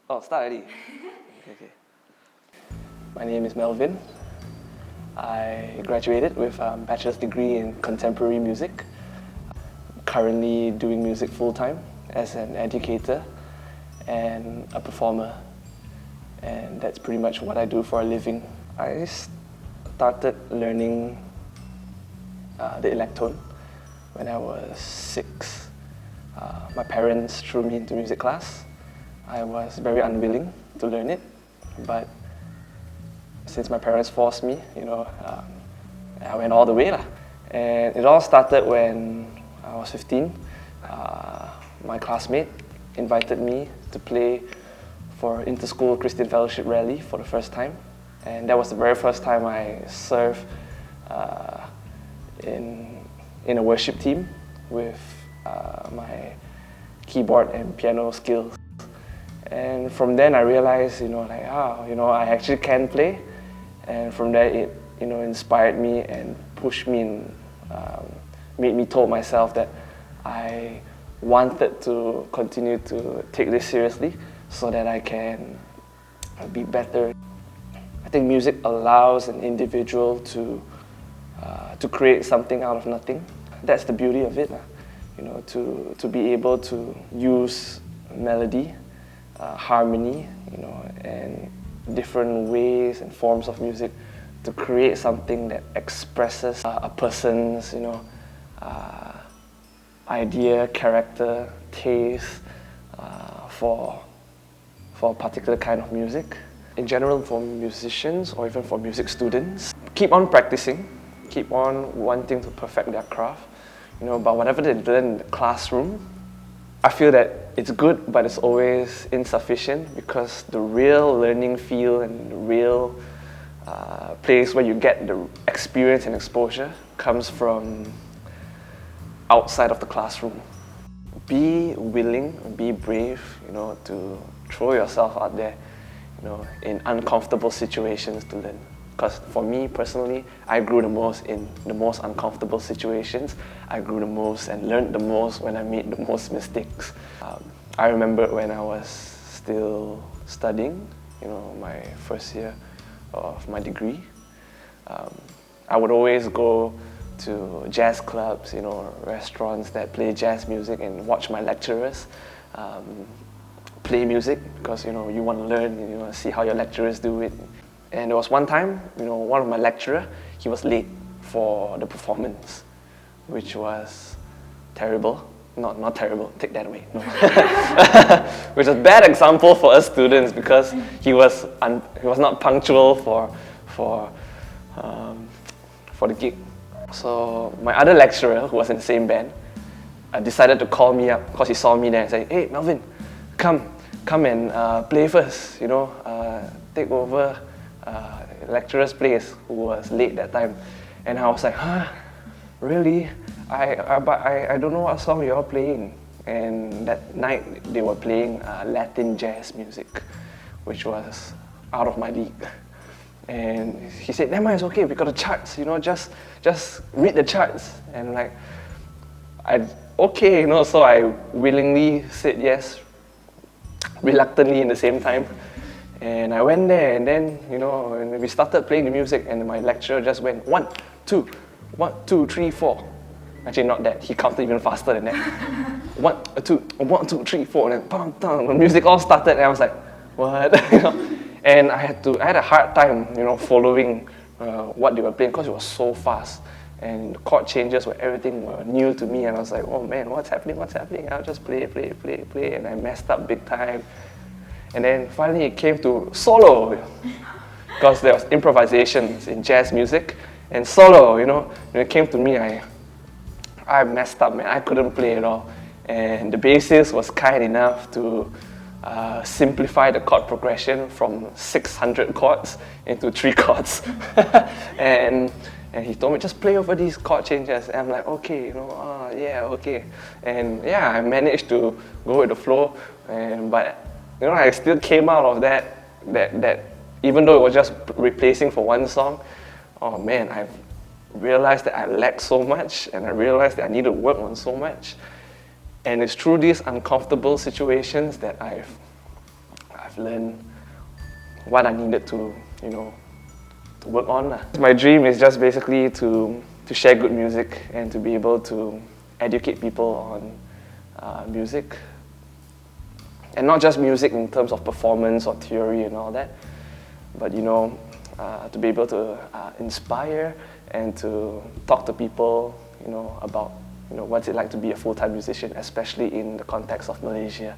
Oh, start already. Okay. My name is Melvin. I graduated with a bachelor's degree in contemporary music. Currently doing music full-time as an educator and a performer. And that's pretty much what I do for a living. I started learning the electone when I was 6. My parents threw me into music class. I was very unwilling to learn it, but since my parents forced me, I went all the way. And it all started when I was 15. My classmate invited me to play for Inter-School Christian Fellowship Rally for the first time. And that was the very first time I served in a worship team with my keyboard and piano skills. And from then I realized, I actually can play. And from there it, inspired me and pushed me and made me told myself that I wanted to continue to take this seriously so that I can be better. I think music allows an individual to create something out of nothing. That's the beauty of it, to be able to use melody, harmony, and different ways and forms of music to create something that expresses a person's, idea, character, taste for a particular kind of music. In general, for musicians or even for music students, keep on practicing, keep on wanting to perfect their craft. But whatever they learn in the classroom, I feel that it's good, but it's always insufficient because the real learning field and the real place where you get the experience and exposure comes from outside of the classroom. Be willing, be brave, to throw yourself out there, in uncomfortable situations to learn. Because for me personally, I grew the most in the most uncomfortable situations. I grew the most and learned the most when I made the most mistakes. I remember when I was still studying, my first year of my degree, I would always go to jazz clubs, restaurants that play jazz music and watch my lecturers play music because, you want to learn, you want to see how your lecturers do it. And there was one time, one of my lecturer, he was late for the performance, which was terrible. Not terrible, take that away. No. Which was a bad example for us students because he was not punctual for the gig. So my other lecturer, who was in the same band, decided to call me up because he saw me there and said, "Hey, Melvin, come and play first. Take over lecturer's place who was late that time." And I was like, "Huh? Really? I don't know what song you're playing." And that night they were playing Latin jazz music, which was out of my league. And he said, "Never mind, it's okay, we got the charts, just read the charts." And so I willingly said yes, reluctantly in the same time. And I went there, and then, and we started playing the music, and my lecturer just went 1, 2, 1, 2, 3, 4. Actually, not that. He counted even faster than that. 1, 2, 1, 2, 3, 4, and then bam, bam, the music all started, and I was like, what? And I had a hard time, following what they were playing because it was so fast, and the chord changes everything were new to me, and I was like, oh man, what's happening? I'll just play, and I messed up big time. And then finally it came to solo, because there was improvisations in jazz music, and solo, when it came to me, I messed up, man. I couldn't play at all. And the bassist was kind enough to simplify the chord progression from 600 chords into 3 chords. and he told me, just play over these chord changes. And I'm like, okay, okay. And yeah, I managed to go with the flow, but I still came out of that even though it was just replacing for one song, oh man, I realized that I lacked so much, and I realized that I needed to work on so much. And it's through these uncomfortable situations that I've learned what I needed to, to work on. My dream is just basically to share good music and to be able to educate people on music. And not just music in terms of performance or theory and all that, but to be able to inspire and to talk to people, about what's it like to be a full-time musician, especially in the context of Malaysia.